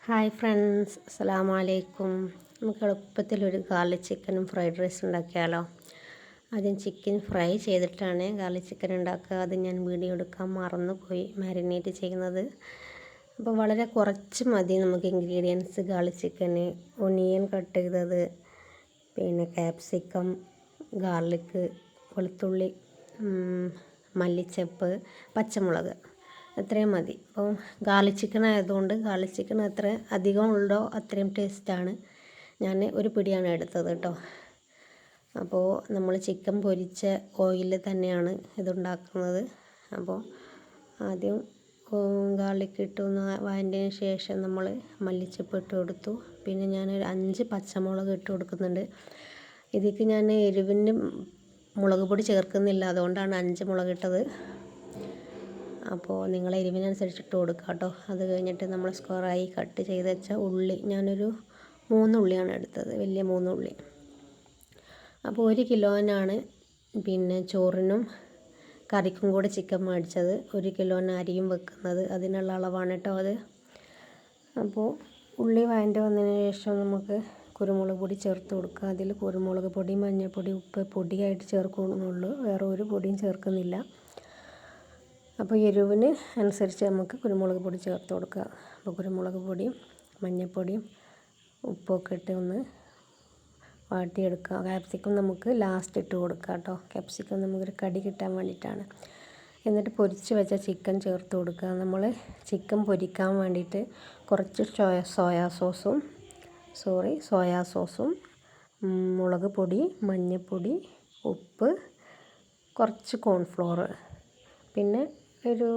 Hi friends, അസ്സലാമു അലൈക്കും. നമുക്ക് എളുപ്പത്തിലൊരു ഗാർലിക് ചിക്കനും ഫ്രൈഡ് റൈസ് ഉണ്ടാക്കിയാലോ. ആദ്യം ചിക്കൻ ഫ്രൈ ചെയ്തിട്ടാണ് ഗാർലിക് ചിക്കൻ ഉണ്ടാക്കുക. അത് ഞാൻ വീഡിയോ എടുക്കാൻ മറന്നുപോയി, മാരിനേറ്റ് ചെയ്യുന്നത്. അപ്പോൾ വളരെ കുറച്ച് മതി നമുക്ക് ഇൻഗ്രീഡിയൻസ്. ഗാർലിക് ചിക്കന്, ഒനിയൻ കട്ട് ചെയ്തത്, പിന്നെ ക്യാപ്സിക്കം, ഗാർലിക്ക്, വെളുത്തുള്ളി, മല്ലിച്ചപ്പ്, പച്ചമുളക്, അത്രയും മതി. അപ്പോൾ ഗാർലിക് ചിക്കൻ ആയതുകൊണ്ട് ഗാർലിക് ചിക്കൻ എത്ര അധികം ഉണ്ടോ അത്രയും ടേസ്റ്റാണ്. ഞാൻ ഒരു പിടിയാണ് എടുത്തത് കേട്ടോ. അപ്പോൾ നമ്മൾ ചിക്കൻ പൊരിച്ച ഓയിലിൽ തന്നെയാണ് ഇതുണ്ടാക്കുന്നത്. അപ്പോൾ ആദ്യം ഗാർലിക് ഇട്ട് ഒന്ന് വഴറ്റിയതിന് ശേഷം നമ്മൾ മല്ലിച്ചപ്പ് ഇട്ട് കൊടുത്തു. പിന്നെ ഞാനൊരു 5 പച്ചമുളക് ഇട്ട് കൊടുക്കുന്നുണ്ട്. ഇതിലേക്ക് ഞാൻ എരിവിന് മുളക് പൊടി ചേർക്കുന്നില്ല, അതുകൊണ്ടാണ് 5 മുളക് ഇട്ടത്. അപ്പോൾ നിങ്ങൾ എരിവിനനുസരിച്ച് ഇട്ട് കൊടുക്കുക കേട്ടോ. അത് കഴിഞ്ഞിട്ട് നമ്മൾ സ്ക്വയറായി കട്ട് ചെയ്ത് വെച്ച ഉള്ളി, ഞാനൊരു 3 ഉള്ളിയാണ് എടുത്തത്, വലിയ 3 ഉള്ളി. അപ്പോൾ 1 കിലോനാണ് പിന്നെ ചോറിനും കറിക്കും കൂടെ ചിക്കൻ മേടിച്ചത്. 1 കിലോന് അരിയും വെക്കുന്നത്, അതിനുള്ള അളവാണ് കേട്ടോ അത്. അപ്പോൾ ഉള്ളി വഴറ്റി വന്നതിന് ശേഷം നമുക്ക് കുരുമുളക് പൊടി ചേർത്ത് കൊടുക്കുക. അതിൽ കുരുമുളക് പൊടി, മഞ്ഞൾപ്പൊടി, ഉപ്പ് പൊടിയായിട്ട് ചേർക്കുന്നുള്ളൂ, വേറെ ഒരു പൊടിയും ചേർക്കുന്നില്ല. അപ്പോൾ എരിവിന് അനുസരിച്ച് നമുക്ക് കുരുമുളക് പൊടി ചേർത്ത് കൊടുക്കുക. അപ്പോൾ കുരുമുളക് പൊടിയും മഞ്ഞൾപ്പൊടിയും ഉപ്പൊക്കെ ഇട്ട് ഒന്ന് വാട്ടിയെടുക്കുക. ക്യാപ്സിക്കം നമുക്ക് ലാസ്റ്റ് ഇട്ട് കൊടുക്കുക കേട്ടോ. ക്യാപ്സിക്കം നമുക്കൊരു കടി കിട്ടാൻ വേണ്ടിയിട്ടാണ്. എന്നിട്ട് പൊരിച്ച് വെച്ച ചിക്കൻ ചേർത്ത് കൊടുക്കുക. നമ്മൾ ചിക്കൻ പൊരിക്കാൻ വേണ്ടിയിട്ട് കുറച്ച് സോയാ സോസും മുളക് പൊടി, മഞ്ഞൾപ്പൊടി, ഉപ്പ്, കുറച്ച് കോൺഫ്ലോർ, പിന്നെ ഒരു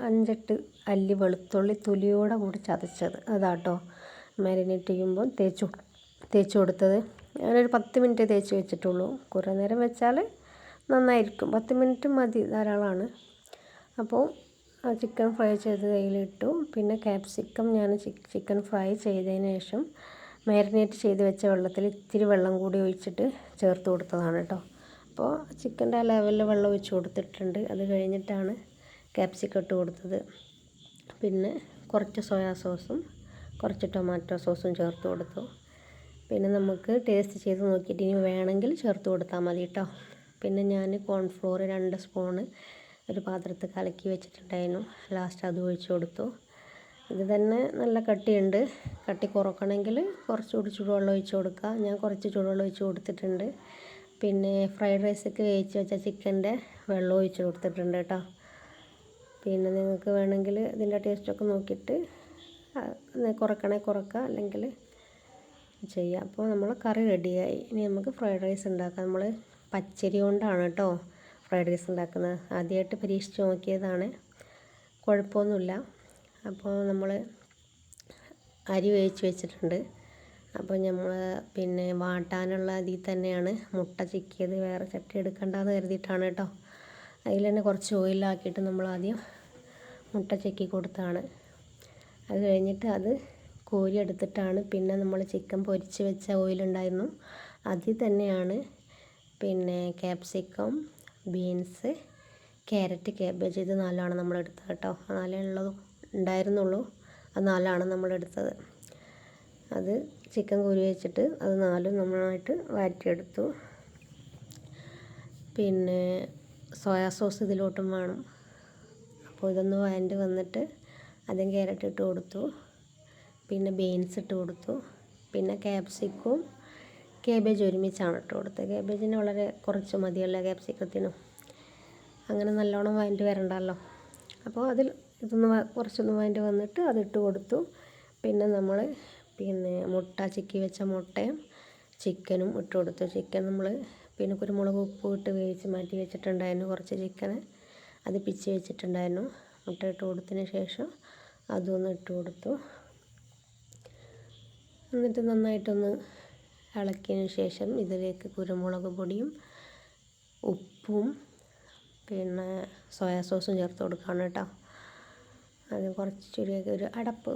5-8 അല്ലി വെളുത്തുള്ളി തൊലിയോടെ കൂടി ചതച്ചത്, അതാട്ടോ മാരിനേറ്റ് ചെയ്യുമ്പോൾ തേച്ച് കൊടുത്തത്. ഞാനൊരു 10 മിനിറ്റ് തേച്ച് വെച്ചിട്ടുള്ളൂ. കുറേ നേരം വെച്ചാൽ നന്നായിരിക്കും, 10 മിനിറ്റ് മതി, ധാരാളമാണ്. അപ്പോൾ ചിക്കൻ ഫ്രൈ ചെയ്ത് കയ്യിലിട്ടു. പിന്നെ ക്യാപ്സിക്കം ഞാൻ ചിക്കൻ ഫ്രൈ ചെയ്തതിന് ശേഷം മാരിനേറ്റ് ചെയ്ത് വെച്ച വെള്ളത്തിൽ ഇത്തിരി വെള്ളം കൂടി ഒഴിച്ചിട്ട് ചേർത്ത് കൊടുത്തതാണ് കേട്ടോ. അപ്പോൾ ചിക്കൻ്റെ ആ ലെവലിൽ വെള്ളം ഒഴിച്ച് കൊടുത്തിട്ടുണ്ട്. അത് കഴിഞ്ഞിട്ടാണ് ക്യാപ്സിക്കം ഇട്ട് കൊടുത്തത്. പിന്നെ കുറച്ച് സോയാ സോസും കുറച്ച് ടൊമാറ്റോ സോസും ചേർത്ത് കൊടുത്തു. പിന്നെ നമുക്ക് ടേസ്റ്റ് ചെയ്ത് നോക്കിയിട്ട് ഇനി വേണമെങ്കിൽ ചേർത്ത് കൊടുത്താൽ മതി കേട്ടോ. പിന്നെ ഞാൻ കോൺഫ്ലോർ 2 സ്പൂണ് ഒരു പാത്രത്തിൽ കലക്കി വെച്ചിട്ടുണ്ടായിരുന്നു, ലാസ്റ്റ് അത് ഒഴിച്ച് കൊടുത്തു. ഇത് തന്നെ നല്ല കട്ടിയുണ്ട്. കട്ടി കുറക്കണമെങ്കിൽ കുറച്ചുകൂടി ചൂടുവെള്ളം ഒഴിച്ച് കൊടുക്കുക. ഞാൻ കുറച്ച് ചൂടുവെള്ളം ഒഴിച്ച് കൊടുത്തിട്ടുണ്ട്. പിന്നെ ഫ്രൈഡ് റൈസൊക്കെ വേവിച്ച് വെച്ച ചിക്കൻ്റെ വെള്ളം ഒഴിച്ച് കൊടുത്തിട്ടുണ്ട് കേട്ടോ. പിന്നെ നിങ്ങൾക്ക് വേണമെങ്കിൽ ഇതിൻ്റെ ടേസ്റ്റൊക്കെ നോക്കിയിട്ട് കുറക്കുക, അല്ലെങ്കിൽ ചെയ്യാം. അപ്പോൾ നമ്മൾ കറി റെഡിയായി. ഇനി നമുക്ക് ഫ്രൈഡ് റൈസ് ഉണ്ടാക്കാം. നമ്മൾ പച്ചരി കൊണ്ടാണ് കേട്ടോ ഫ്രൈഡ് റൈസ് ഉണ്ടാക്കുന്നത്. ആദ്യമായിട്ട് പരീക്ഷിച്ച് നോക്കിയതാണ്, കുഴപ്പമൊന്നുമില്ല. അപ്പോൾ നമ്മൾ അരി വേവിച്ച് വെച്ചിട്ടുണ്ട്. അപ്പോൾ നമ്മൾ പിന്നെ വാട്ടാനുള്ള അതിൽ തന്നെയാണ് മുട്ട ചിക്കിയത്, വേറെ ചട്ടി എടുക്കണ്ടെന്ന് കരുതിയിട്ടാണ് കേട്ടോ. അതിൽ തന്നെ കുറച്ച് ഓയിലാക്കിയിട്ട് നമ്മൾ ആദ്യം മുട്ട ചിക്കി കൊടുത്താണ്. അത് കഴിഞ്ഞിട്ട് അത് കോരി എടുത്തിട്ടാണ് പിന്നെ നമ്മൾ ചിക്കൻ പൊരിച്ച് വെച്ച ഓയിലുണ്ടായിരുന്നു, അതിൽ തന്നെയാണ് പിന്നെ ക്യാപ്സിക്കം, ബീൻസ്, ക്യാരറ്റ്, കാബേജ്, ഇത് 4ആണ് നമ്മൾ എടുത്തത് കേട്ടോ. 4 ഉണ്ടായിരുന്നുള്ളൂ, അത് 4ആണ് നമ്മളെടുത്തത്. അത് ചിക്കൻ കോരി വെച്ചിട്ട് അത് 4 നന്നായിട്ട് വഴറ്റിയെടുത്തു. പിന്നെ സോയാ സോസ് ഇതിലോട്ടും വേണം. അപ്പോൾ ഇതൊന്ന് വഴറ്റി വന്നിട്ട് ആദ്യം ക്യാരറ്റ് ഇട്ട് കൊടുത്തു, പിന്നെ ബീൻസ് ഇട്ട് കൊടുത്തു, പിന്നെ ക്യാപ്സിക്കവും കാബേജ് ഒരുമിച്ചാണ് ഇട്ട് കൊടുത്തത്. കാബേജിന് വളരെ കുറച്ച് മതിയല്ല ക്യാപ്സിക്കത്തിനും, അങ്ങനെ നല്ലോണം വഴറ്റി വരണ്ടല്ലോ. അപ്പോൾ അതിൽ കുറച്ചൊന്ന് വഴറ്റി വന്നിട്ട് അതിട്ട് കൊടുത്തു. പിന്നെ നമ്മൾ മുട്ട ചിക്കി വെച്ച മുട്ടയും ചിക്കനും ഇട്ട് കൊടുത്തു. ചിക്കൻ നമ്മൾ പിന്നെ കുരുമുളക് ഉപ്പ് ഇട്ട് വേവിച്ച് മാറ്റി വെച്ചിട്ടുണ്ടായിരുന്നു. കുറച്ച് ചിക്കന് അത് പിച്ചി വെച്ചിട്ടുണ്ടായിരുന്നു. മുട്ട ഇട്ട് കൊടുത്തതിന് ശേഷം അതൊന്ന് ഇട്ട് കൊടുത്തു. എന്നിട്ട് നന്നായിട്ടൊന്ന് ഇളക്കിയതിന് ശേഷം ഇതിലേക്ക് കുരുമുളക് പൊടിയും ഉപ്പും പിന്നെ സോയാ സോസും ചേർത്ത് കൊടുക്കുകയാണ് കേട്ടോ. അത് കുറച്ചൊരു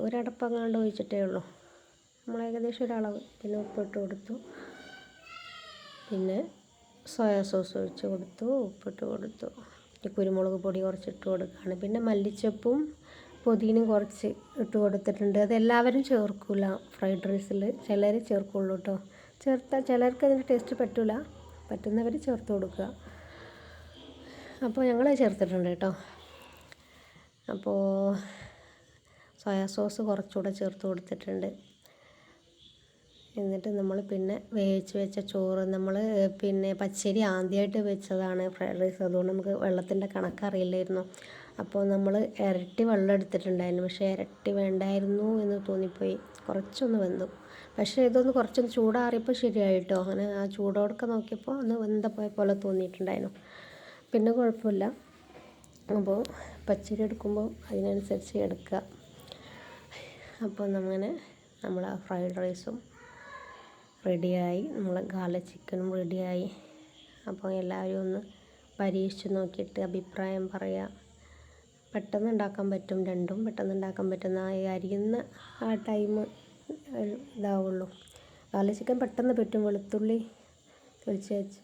ഒരടപ്പങ്ങാണ്ട് ഒഴിച്ചിട്ടേ ഉള്ളൂ, നമ്മൾ ഏകദേശം ഒരളവ്. പിന്നെ ഉപ്പിട്ട് കൊടുത്തു, പിന്നെ സോയാ സോസ് ഒഴിച്ച് കൊടുത്തു, ഉപ്പിട്ട് കൊടുത്തു, കുരുമുളക് പൊടി കുറച്ചിട്ട് കൊടുക്കുകയാണ്. പിന്നെ മല്ലിച്ചപ്പും പുതിനയും കുറച്ച് ഇട്ട് കൊടുത്തിട്ടുണ്ട്. അത് എല്ലാവരും ചേർക്കില്ല ഫ്രൈഡ് റൈസിൽ, ചിലർ ചേർക്കുള്ളൂ കേട്ടോ. ചേർത്താൽ ചിലർക്ക് അതിൻ്റെ ടേസ്റ്റ് പറ്റില്ല, പറ്റുന്നവർ ചേർത്ത് കൊടുക്കുക. അപ്പോൾ ഞങ്ങൾ ചേർത്തിട്ടുണ്ട് കേട്ടോ. അപ്പോൾ സോയാ സോസ് കുറച്ചുകൂടെ ചേർത്ത് കൊടുത്തിട്ടുണ്ട്. എന്നിട്ട് നമ്മൾ പിന്നെ വേവിച്ച് വെച്ച ചോറ്, നമ്മൾ പിന്നെ പച്ചരി ആദ്യമായിട്ട് വെച്ചതാണ് ഫ്രൈഡ് റൈസ്, അതുകൊണ്ട് നമുക്ക് വെള്ളത്തിൻ്റെ കണക്കറിയില്ലായിരുന്നു. അപ്പോൾ നമ്മൾ ഇരട്ടി വെള്ളം എടുത്തിട്ടുണ്ടായിരുന്നു, പക്ഷേ ഇരട്ടി വേണ്ടായിരുന്നു എന്ന് തോന്നിപ്പോയി, കുറച്ചൊന്ന് വെന്തു. പക്ഷേ ഇതൊന്ന് കുറച്ചൊന്ന് ചൂടാറിയപ്പോൾ ശരിയായിട്ടോ. അങ്ങനെ ആ ചൂടോടൊക്കെ നോക്കിയപ്പോൾ ഒന്ന് വെന്ത പോലെ തോന്നിയിട്ടുണ്ടായിരുന്നു. പിന്നെ കുഴപ്പമില്ല. അപ്പോൾ പച്ചരി എടുക്കുമ്പോൾ അതിനനുസരിച്ച് എടുക്കുക. അപ്പോൾ അങ്ങനെ നമ്മൾ ആ ഫ്രൈഡ് റൈസും റെഡിയായി, നമ്മൾ ഗാർലിക് ചിക്കനും റെഡിയായി. അപ്പോൾ എല്ലാവരും ഒന്ന് പരീക്ഷിച്ച് നോക്കിയിട്ട് അഭിപ്രായം പറയുക. പെട്ടെന്ന് ഉണ്ടാക്കാൻ പറ്റും, രണ്ടും പെട്ടെന്ന് ഉണ്ടാക്കാൻ പറ്റുന്ന അരിയുന്ന ആ ടൈം ഇതാവുള്ളൂ. ഗാർലിക് ചിക്കൻ പെട്ടെന്ന് പറ്റും, വെളുത്തുള്ളി തൊലിച്ച് വെച്ച്